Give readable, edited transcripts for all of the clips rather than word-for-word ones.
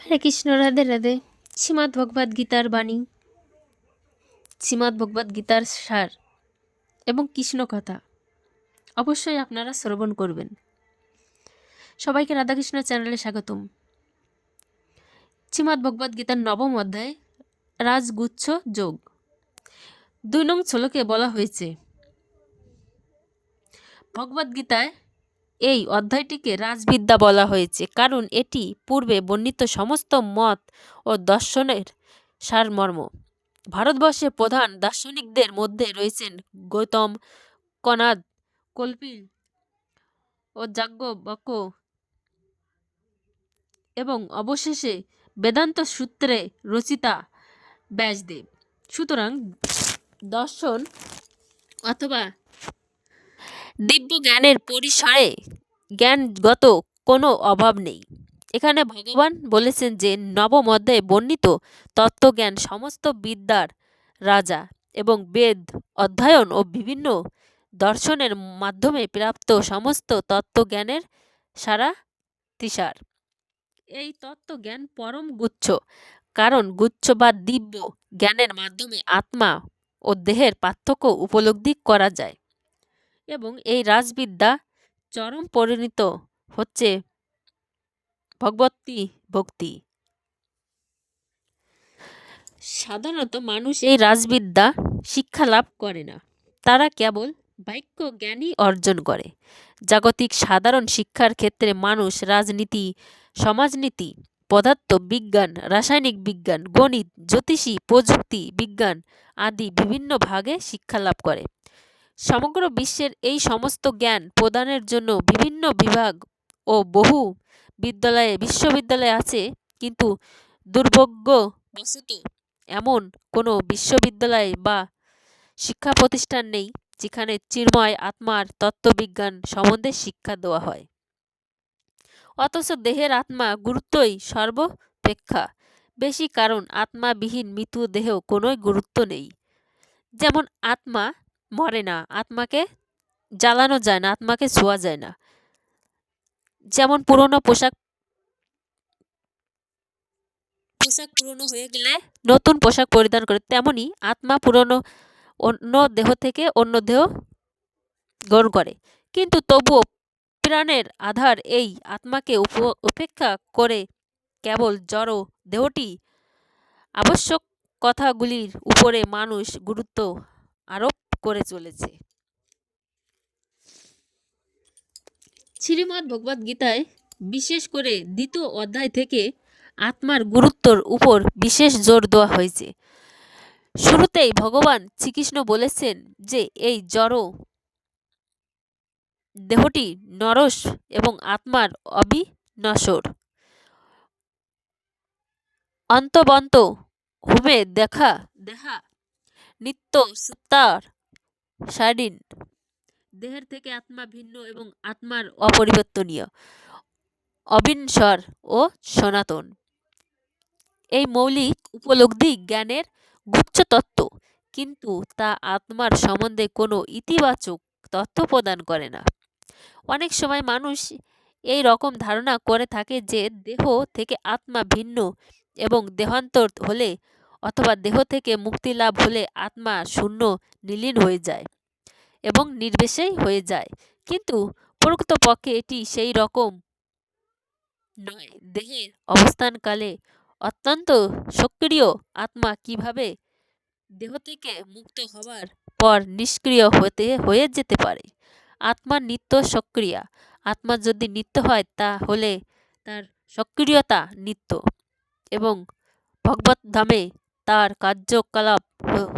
হরে কৃষ্ণ, রাধে রাধে। শ্রীমদ্ ভগবদ্ গীতার বাণী, শ্রীমদ্ ভগবদ্ গীতার সার এবং কৃষ্ণ কথা অবশ্যই আপনারা শ্রবণ করবেন। সবাইকে রাধাকৃষ্ণ চ্যানেলে স্বাগতম। শ্রীমদ্ ভগবদ্ গীতার নবম অধ্যায় রাজগুচ্ছ যোগ 2 নং শ্লোকে বলা হয়েছে, ভগবদ্গীতায় এই অধ্যায়টিকে রাজবিদ্যা বলা হয়েছে কারণ এটি পূর্বে বর্ণিত সমস্ত মত ও দর্শনের সারমর্ম। ভারতবর্ষের প্রধান দার্শনিকদের মধ্যে রয়েছেন গৌতম, কনাদ, কল্পিল ও যাজ্ঞবল্ক্য এবং অবশেষে বেদান্ত সূত্রে রচিতা ব্যাসদেব। সুতরাং দর্শন অথবা দিব্য জ্ঞানের পরিসরে জ্ঞানগত কোনো অভাব নেই। এখানে ভগবান বলেছেন যে নবম অধ্যায়ে বর্ণিত তত্ত্বজ্ঞান সমস্ত বিদ্যার রাজা এবং বেদ অধ্যয়ন ও বিভিন্ন দর্শনের মাধ্যমে প্রাপ্ত সমস্ত তত্ত্বজ্ঞানের সারাতিসার। এই তত্ত্বজ্ঞান পরম গুচ্ছ, কারণ গুচ্ছ বা দিব্য জ্ঞানের মাধ্যমে আত্মা ও দেহের পার্থক্য উপলব্ধি করা যায় এবং এই রাজবিদ্যা চরম পরিণত হচ্ছে ভগবতী ভক্তি। সাধারণত মানুষ এই রাজবিদ্যা শিক্ষা লাভ করে না, তারা কেবল বাক্য জ্ঞানই অর্জন করে। জাগতিক সাধারণ শিক্ষার ক্ষেত্রে মানুষ রাজনীতি, সমাজনীতি, পদার্থ বিজ্ঞান, রাসায়নিক বিজ্ঞান, গণিত, জ্যোতিষী, প্রযুক্তি বিজ্ঞান আদি বিভিন্ন ভাগে শিক্ষা লাভ করে। সমগ্র বিশ্বের এই সমস্ত জ্ঞান প্রদানের জন্য বিভিন্ন বিভাগ ও বহু বিশ্ববিদ্যালয় আছে, কিন্তু দুর্ভাগ্যবশত এমন কোনো বিশ্ববিদ্যালয় বা শিক্ষা প্রতিষ্ঠান নেই যেখানে চিন্ময় আত্মার তত্ত্ববিজ্ঞান সম্বন্ধে শিক্ষা দেওয়া হয়। অথচ দেহের আত্মা গুরুত্বই সর্বাপেক্ষা বেশি, কারণ আত্মাবিহীন মৃত দেহ কোনো গুরুত্ব নেই। যেমন আত্মা মরে না, আত্মাকে জ্বালানো যায় না, আত্মাকে ছোঁয়া যায় না। যেমন পুরনো পোশাক পুরনো হয়ে গেলে নতুন পোশাক পরিধান করে, তেমনি আত্মা পুরনো অন্য দেহ থেকে অন্য দেহ গ্রহণ করে, কিন্তু তবুও প্রাণের আধার এই আত্মাকে উপেক্ষা করে কেবল জড় দেহটি আবশ্যক কথাগুলির উপরে মানুষ গুরুত্ব আরোপ করে চলেছে। শ্রীমদ্ ভগবদ্ গীতায় বিশেষ করে 2য় অধ্যায় থেকে আত্মার গুরুত্বর উপর বিশেষ জোর দেওয়া হয়েছে। শুরুতেই ভগবান শ্রীকৃষ্ণ বলেছেন যে এই জড় দেহটি নরস এবং আত্মার অবিনশ্বর। অন্তবন্ত হুমে দেহা নিত্য সুতার স্বাধীন। দেহের থেকে আত্মা ভিন্ন এবং আত্মার অপরিবর্তনীয়, অবিনশ্বর ও সনাতন। এই মৌলিক উপলব্ধি জ্ঞানের গুচ্ছ তত্ত্ব, কিন্তু তা আত্মার সম্বন্ধে কোনো ইতিবাচক তথ্য প্রদান করে না। অনেক সময় মানুষ এই রকম ধারণা করে থাকে যে দেহ থেকে আত্মা ভিন্ন এবং দেহান্তর হলে অথবা দেহ থেকে মুক্তি লাভ হলে আত্মা শূন্য নিলীন হয়ে যায় এবং নির্বিশেষ হয়ে যায়, কিন্তু প্রকৃতপক্ষে এটি সেই রকম নয়। দেহের অবস্থানকালে অত্যন্ত সক্রিয় আত্মা কিভাবে দেহ থেকে মুক্ত হবার পর নিষ্ক্রিয় হয়ে যেতে পারে। আত্মা নিত্য সক্রিয়। আত্মা যদি নিত্য হয় তাহলে তার সক্রিয়তা নিত্য এবং ভগবদ্ধামে তার কার্যকলাপ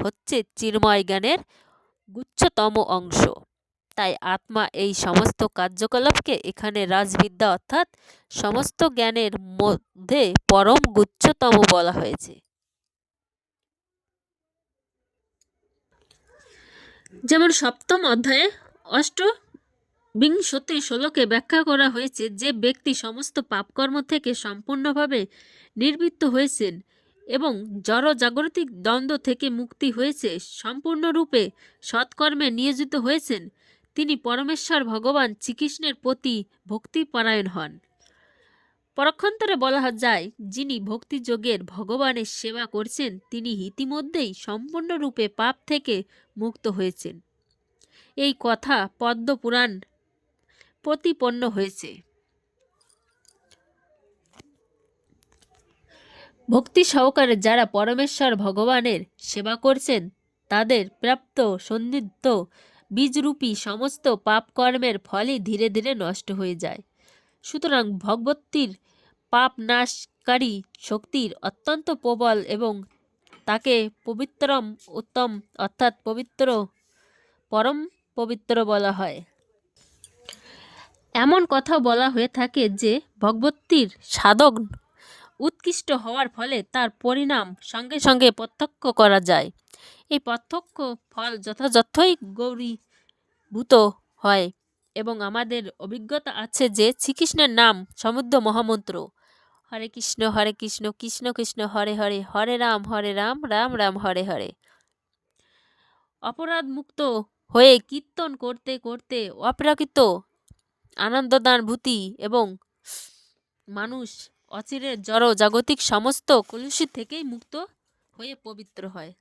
হচ্ছে চিন্ময় জ্ঞানের গুচ্ছতম অংশ। তাই আত্মা এই সমস্ত কার্যকলাপকে এখানে রাজবিদ্যা অর্থাৎ সমস্ত জ্ঞানের মধ্যে পরম গুচ্ছতম বলা হয়েছে। যেমন 7ম অধ্যায়ে 8বিংশতি শ্লোকে ব্যাখ্যা করা হয়েছে, যে ব্যক্তি সমস্ত পাপকর্ম থেকে সম্পূর্ণভাবে নিবৃত্ত হয়েছেন এবং জড় জাগতিক দ্বন্দ্ব থেকে মুক্তি হয়েছে, সম্পূর্ণরূপে সৎকর্মে নিয়োজিত হয়েছেন, তিনি পরমেশ্বর ভগবান শ্রীকৃষ্ণের প্রতি ভক্তিপরায়ণ হন। পরক্ষান্তরে বলা যায়, যিনি ভক্তিযোগের ভগবানের সেবা করছেন তিনি ইতিমধ্যেই সম্পূর্ণরূপে পাপ থেকে মুক্ত হয়েছেন। এই কথা পদ্ম পুরাণ প্রতিপন্ন হয়েছে। ভক্তি সহকারে যারা পরমেশ্বর ভগবানের সেবা করছেন তাদের প্রাপ্ত সন্নিধ্য বীজরূপী সমস্ত পাপ কর্মের ফলই ধীরে ধীরে নষ্ট হয়ে যায়। সুতরাং ভগবতীর পাপ নাশকারী শক্তির অত্যন্ত প্রবল এবং তাকে পবিত্রম উত্তম অর্থাৎ পবিত্র পরম পবিত্র বলা হয়। এমন কথা বলা হয়ে থাকে যে ভগবতীর সাধক উৎকৃষ্ট হওয়ার ফলে তার পরিণাম সঙ্গে সঙ্গে প্রত্যক্ষ করা যায়। এই প্রত্যক্ষ ফল যথাযথই গৌরীভূত হয় এবং আমাদের অভিজ্ঞতা আছে যে শ্রীকৃষ্ণের নাম সমুদ্র মহামন্ত্র হরে কৃষ্ণ কৃষ্ণ কৃষ্ণ হরে হরে হরে রাম রাম রাম হরে হরে। অপরাধ মুক্ত হয়ে কীর্তন করতে করতে অপ্রাকৃত আনন্দদানভূতি এবং মানুষ অচিরের জড় জাগতিক সমস্ত কলুষি থেকেই মুক্ত হয়ে পবিত্র হয়।